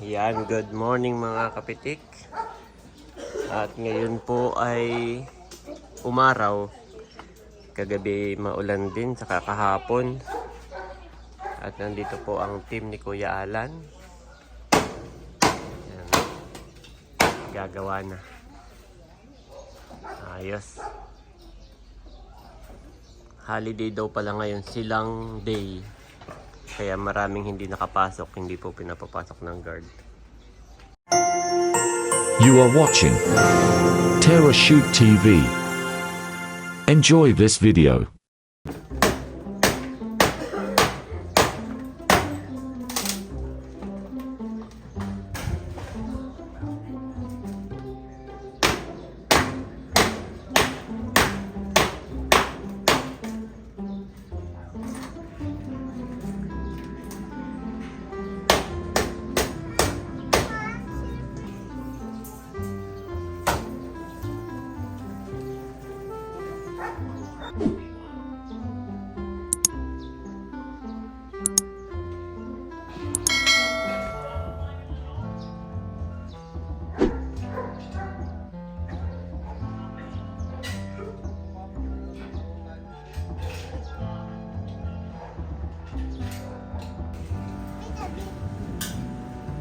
Yan, good morning mga kapitik. At ngayon po ay umaraw. Kagabi maulan din, saka kahapon. At nandito po ang team ni Kuya Alan. Yan. Gagawa na. Ayos. Holiday daw pala ngayon, silang day. Kaya maraming hindi nakapasok, hindi po pinapapasok ng guard. You are watching Terra Shoot TV. Enjoy this video.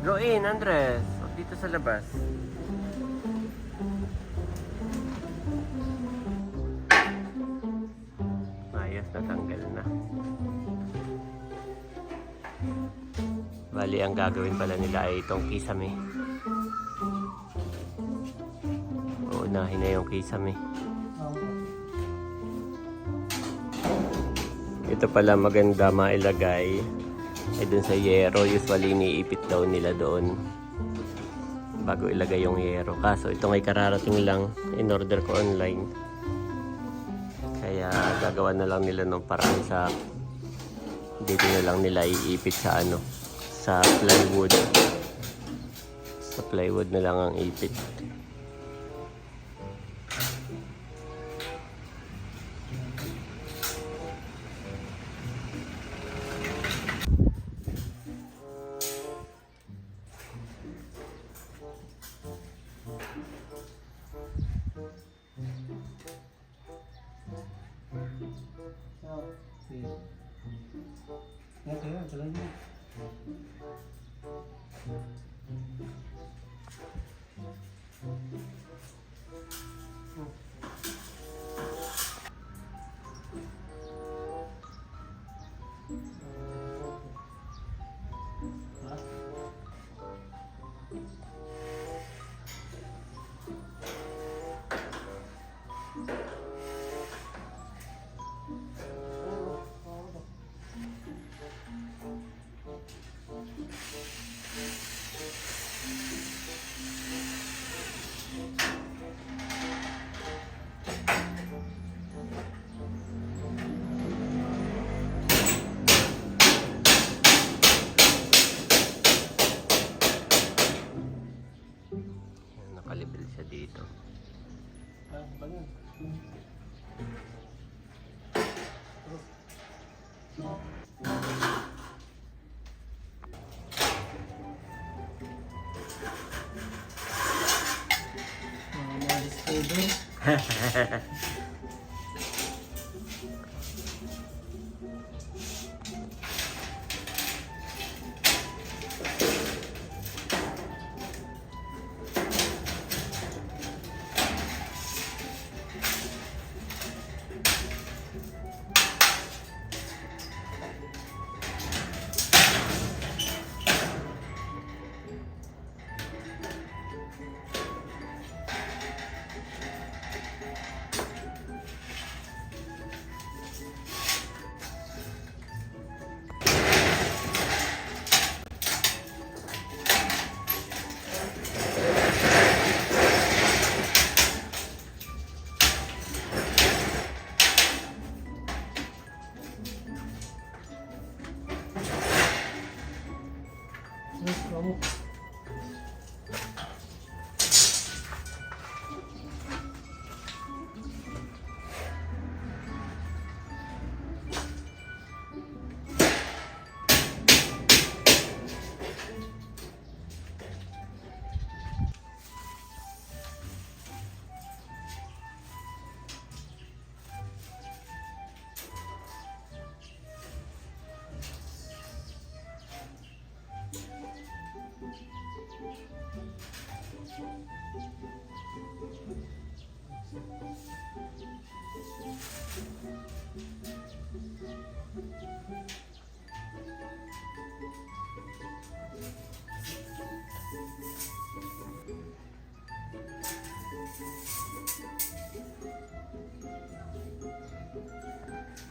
Go in, Andres. O, dito sa labas. Ayos, natanggal na. Bali, ang gagawin pala nila ay itong kisame. Uunahin na yung kisame. Ito pala maganda mailagay ay dun sa yero. Usually iniipit daw nila doon bago ilagay yung yero. Kaso ito ngay kararating lang, in order ko online. Kaya gagawa na lang nila ng paraan sa dito na lang nila iipit sa ano, sa plywood. Sa plywood na lang ang ipit. Nakalibel siya dito.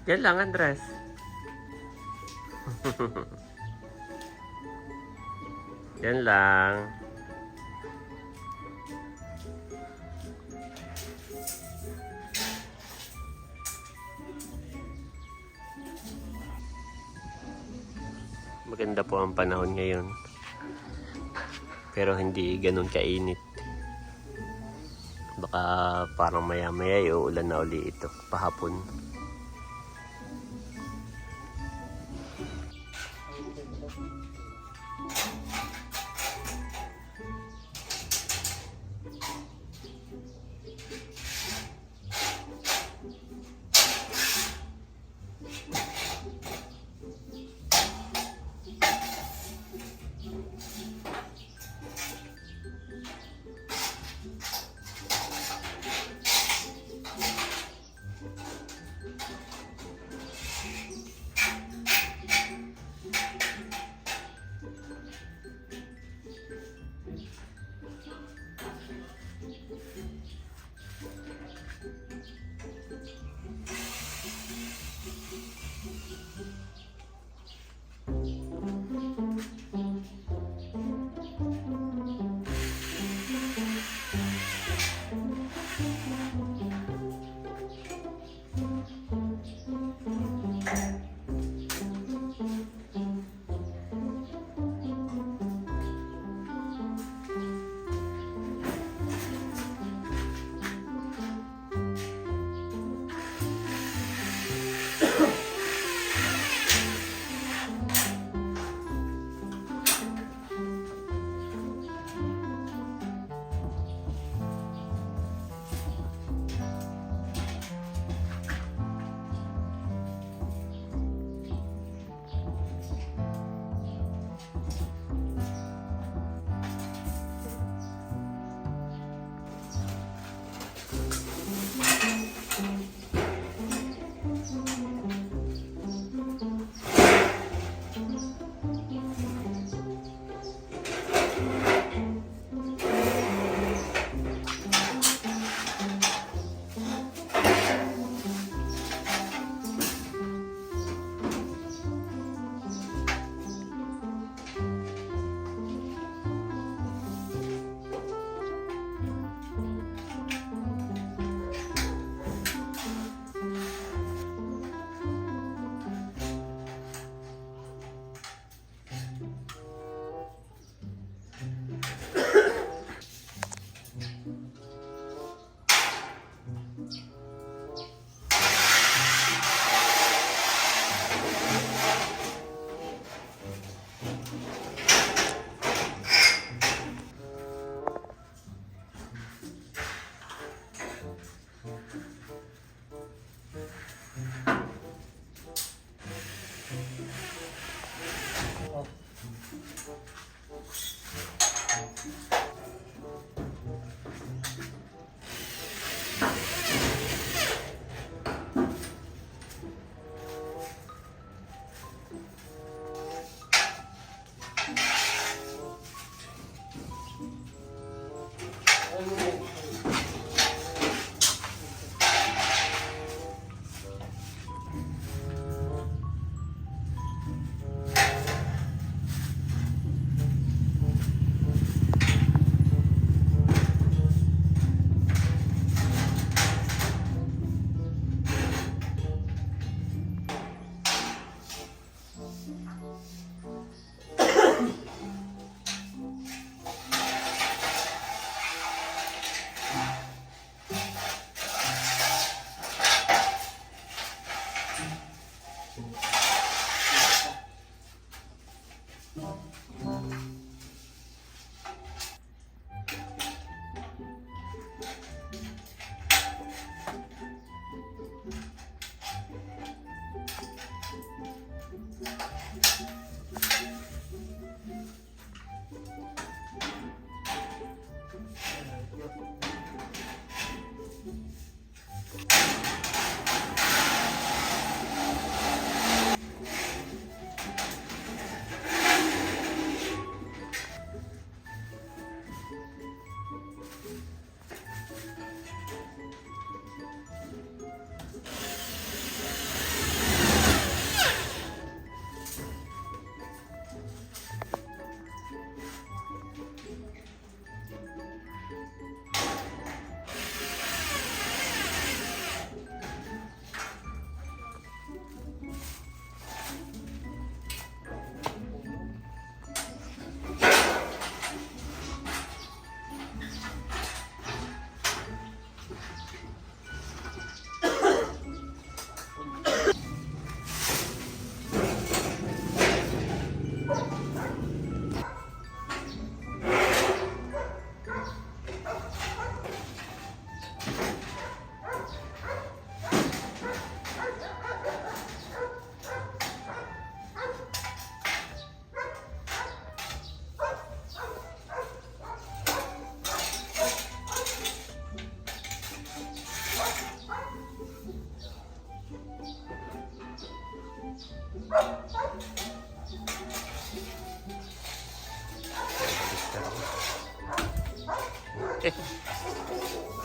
Yan lang, Andres. Yan lang. Maganda po ang panahon ngayon. Pero hindi ganun kainit. Baka parang maya-maya uulan na uli ito pahapon.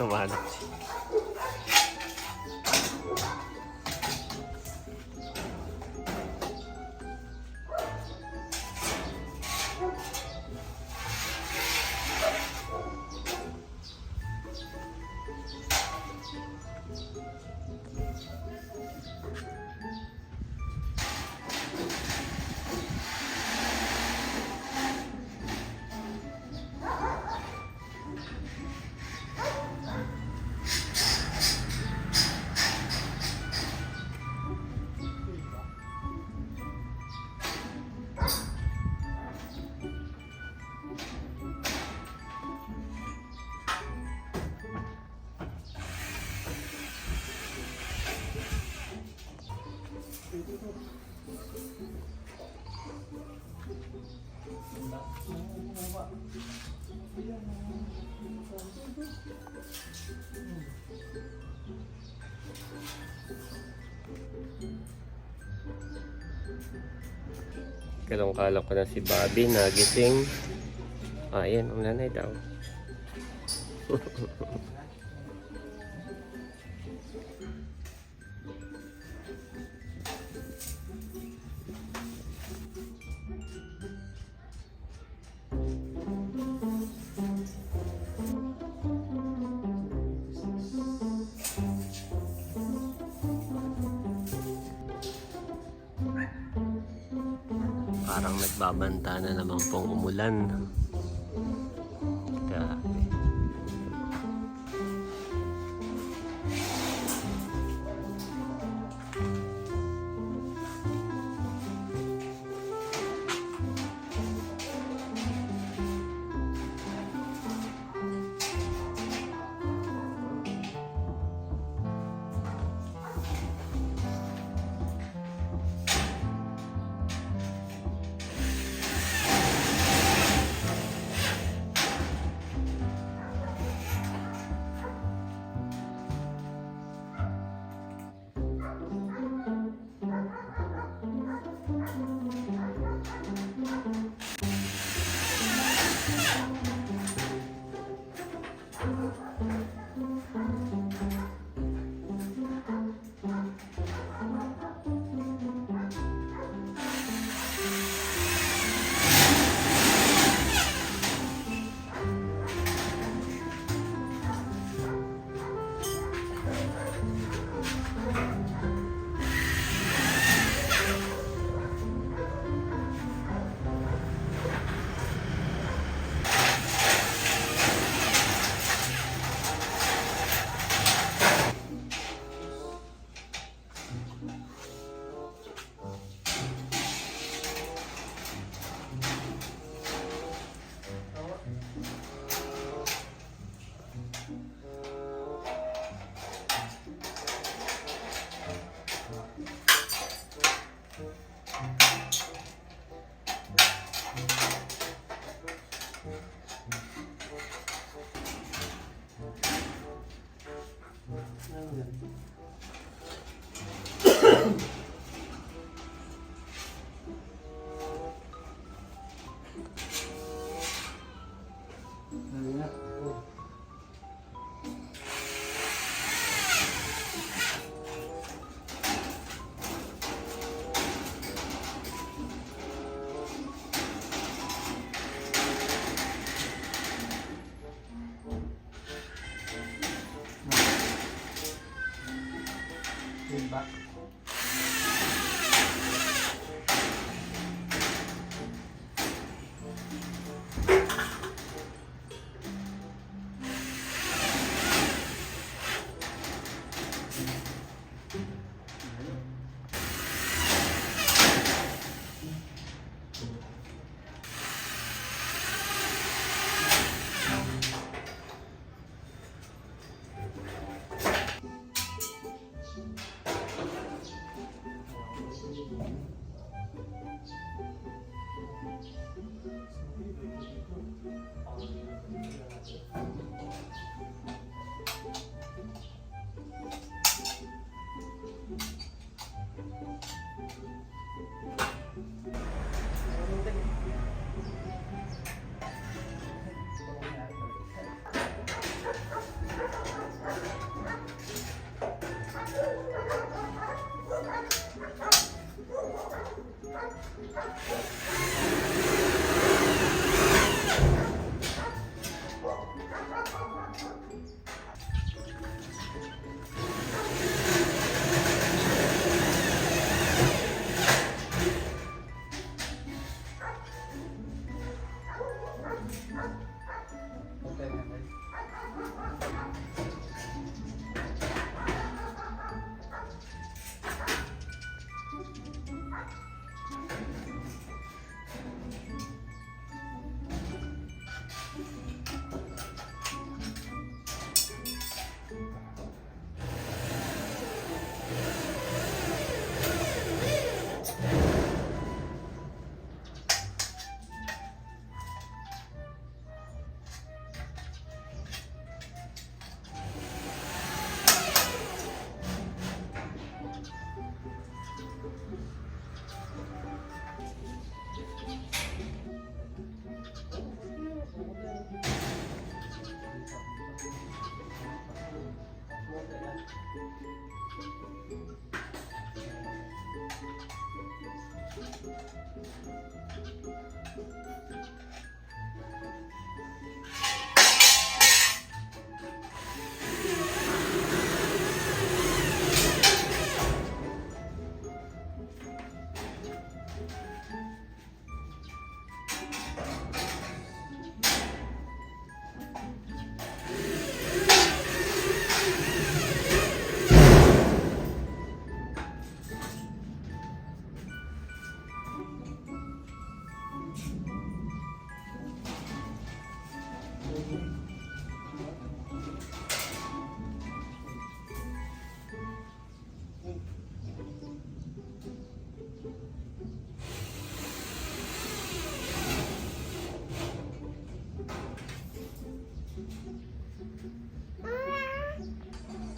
Tumanap siya. Kalong-kalong ko na si Bobby, nagising. Ayan, ang nanay daw. Parang nagbabanta na naman pong umulan. Grabe.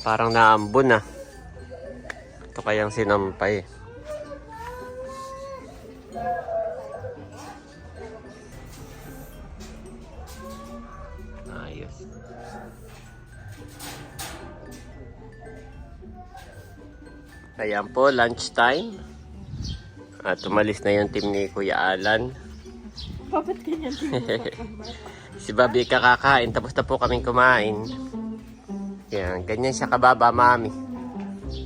Parang naambon na. Ito kayang sinampay. Ayos. Ayan po, lunchtime. At umalis na yung team ni Kuya Alan. Bakit ganyan din Si Bobby kakakain, tapos na po kaming kumain. Yan, ganyan siya kababa, mami.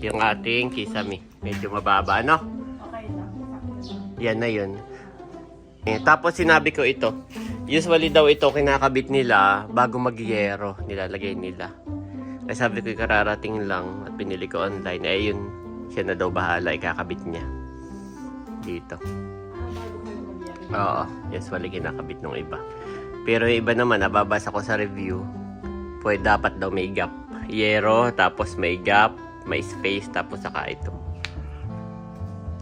Yung ating kisame. Medyo mababa, no? Okay lang. Yan na yun. Tapos sinabi ko ito. Usually daw ito kinakabit nila bago magyero. Nilalagay nila. Ay sabi ko kararating lang at pinili ko online. Ay yun, siya na daw bahala. Ikakabit niya. Dito. Oo, usually kinakabit ng iba. Pero yung iba naman, nababasa ko sa review. Pwede dapat daw may gap. Yero, tapos may gap, may space, tapos saka ito.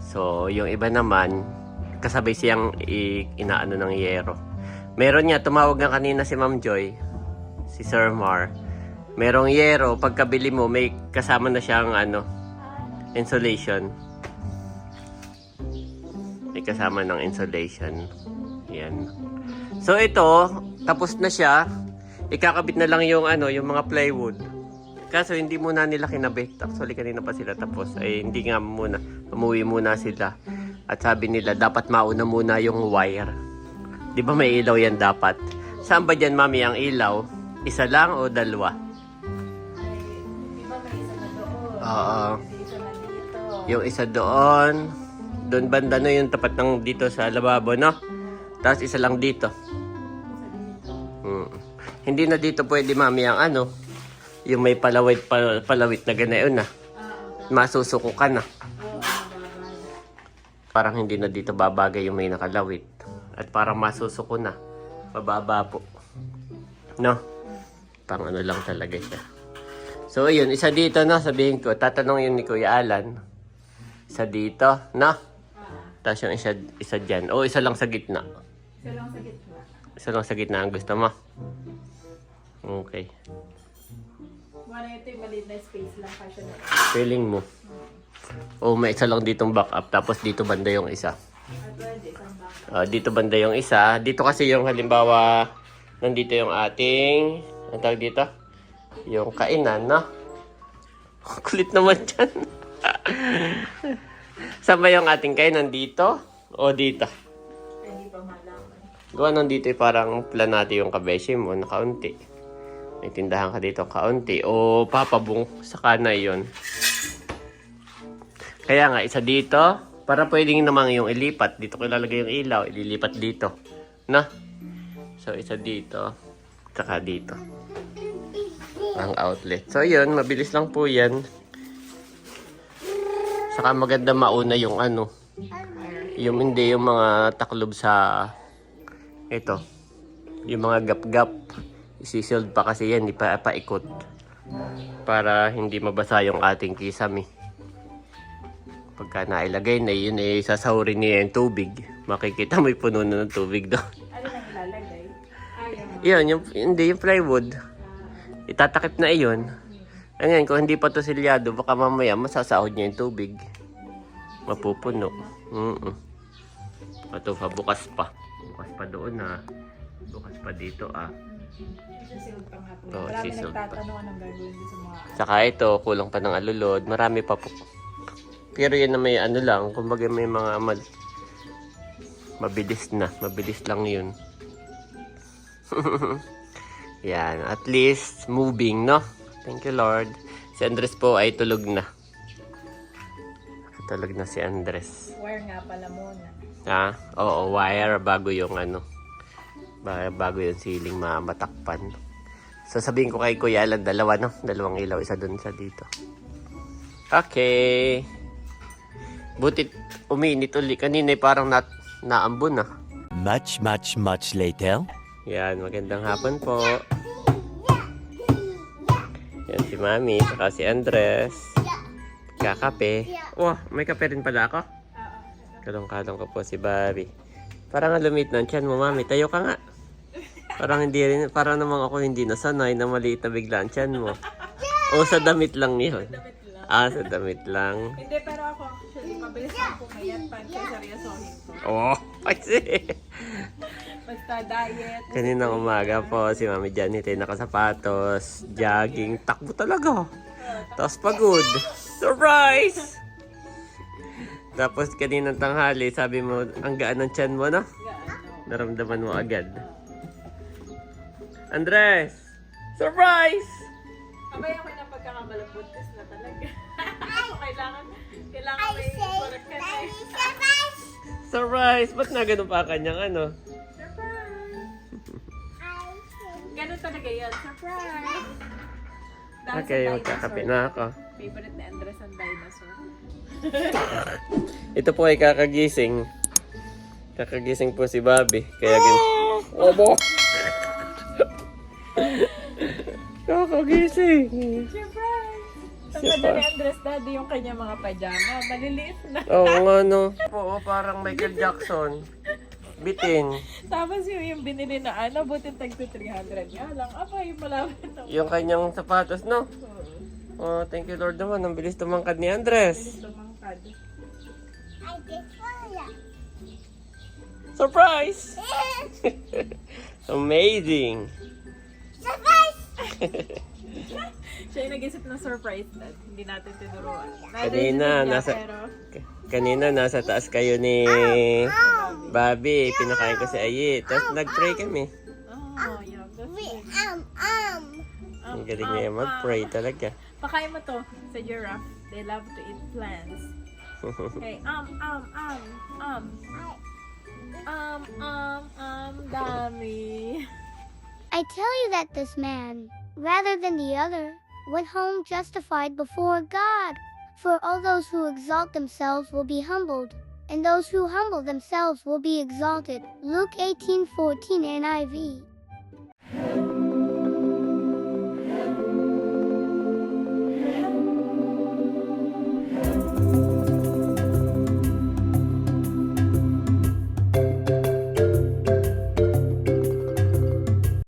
So, yung iba naman, kasabay siyang inaano ng yero. Meron niya, tumawag nga kanina si Ma'am Joy, si Sir Mar. Merong yero, pagkabili mo, may kasama na siyang insulation. May kasama ng insulation. Yan. So, ito, tapos na siya. Ikakabit na lang yung yung mga plywood. Kaso hindi muna nila kinabit. Actually kanina pa sila tapos. Ay hindi nga muna. Umuwi muna sila. At sabi nila dapat mauna muna yung wire. Di ba may ilaw yan dapat? Saan ba dyan, mami, ang ilaw? Isa lang o dalawa? Di ba may isa na doon? Oo. May isa na dito. Yung isa doon. Doon banda no yung tapat ng dito sa lababo, no? Tapos isa lang dito. Isa dito. Hindi na dito pwede, mami, ang yung may palawit na ganayon na. Masusuko ka na. Parang hindi na dito babagay yung may nakalawit. At parang masusuko na. Mababa po. No? Pang lang talaga siya. So, yun. Isa dito, no? Sabihin ko. Tatanong yun ni Kuya Alan. Isa dito, no? Tapos yung isa dyan. O, isa lang sa gitna. Isa lang sa gitna. Isa lang sa gitna ang gusto mo. Okay. Wala ito yung maliit na space lang kasi na. Feeling mo. O, may isa lang ditong backup. Tapos dito banda yung isa. Pwede, isang baka. Dito banda yung isa. Dito kasi yung halimbawa, nandito yung ating, ang tawag dito? Yung kainan, no? Kulit naman dyan. Saan ba yung ating kainan? Dito? O dito? Hindi pa malaman. Gawa nandito parang planado yung kabeshi mo na kaunti. May tindahan ka dito kaunti. O papabong sa kanay yun. Kaya nga, isa dito. Para pwedeng naman yung ilipat. Dito ko ilalagay yung ilaw. Ililipat dito. Na? So, isa dito. Saka dito. Ang outlet. So, yun. Mabilis lang po yan. Saka maganda mauna yung yung hindi yung mga taklob sa ito. Yung mga gap-gap. Isisealed pa kasi yan. Di pa paikot. Para hindi mabasa yung ating kisame. Pagka nailagay na yun, sasahurin niya yung tubig. Makikita mo yung puno na ng tubig doon. Ano nang ilalagay? Yun, yung plywood. Itatakip na iyon. Ngayon, kung hindi pa to silyado, baka mamaya masasahod niya yung tubig. Mapupuno. Ito pa, bukas pa. Bukas pa doon bukas pa dito Isisealed pa nga po. Oo, Marami isisealed pa. nagtatanong anong gagawin din sa mga Saka ito, kulang pa ng alulod. Marami pa po. Pero yan na may lang, kumbaga may mga mabilis na. Mabilis lang yun. Yan, at least moving, no? Thank you, Lord. Si Andres po ay tulog na. Tulog na si Andres. wire nga pala muna. Oo, wire bago yung bago yung ceiling matakpan. So sabihin ko kay Kuya Alan, dalawa, no? Dalawang ilaw, isa dun, isa dito. Okay. Butit uminit uli. Kanina parang naambon na. Much later. Yan, magandang hapon po. Yan si Mami, saka si Andres. Kakape. Wah, may kape rin pala ako. Kalong-kalong ko po si Bobby. Parang lumit ng tiyan mo, Mami. Tayo ka nga. Parang hindi rin, parang namang ako hindi nasanay na maliit na bigla ang tiyan mo. O sa damit lang yun? Damit lang. Ah, sa damit lang. Hindi, pero ako actually, mabilis lang pumayat pa kaya seryosohin ko. Oh, kasi. Basta diet. Kaninang umaga po, si Mami Janet ay nakasapatos, jogging, takbo talaga. Tapos pagod. Surprise! Tapos kaninang tanghali, sabi mo, ang gaan ng tiyan mo, no? Gaano. Naramdaman mo agad. Andres! Surprise! Abay ako na pagkakamalabuntis na talaga. kailangan may correct ka na. Surprise! Ba't na ganun pa kanyang ano? Surprise! Ganun talaga yan. Surprise! Dahil Okay, sa magkakape dinosaur. na ako. Favorite ni Andres ang dinosaur. Ito po ay kakagising. Kakagising po si Bobby. Kaya Obo! Kakagising! Surprise! Ang ganda ni Andres, daddy, yung kanya mga pajama. Maliliit na. Oo nga no. Oo, parang Michael Jackson. Bitin. Tapos yung binili na ano, buti tagto 300 nga lang. Apa, yung malapit na. Yung kanyang sapatos, no? Oh, thank you Lord naman. Ang bilis tumangkad ni Andres. Tumangkad. Surprise! Amazing! Siya yung nag-isip ng surprise dad. Hindi natin tinuruan. Kanina, kanina nasa taas kayo ni Bobby. Pinakain ko si Ayi. Tapos nag-pray kami. Oh, yeah. That's good. Ang galing niya mag-pray talaga. Pakain mo to sa giraffe. They love to eat plants. Okay, dami. I tell you that this man, rather than the other, went home justified before God. For all those who exalt themselves will be humbled, and those who humble themselves will be exalted. Luke 18:14 NIV.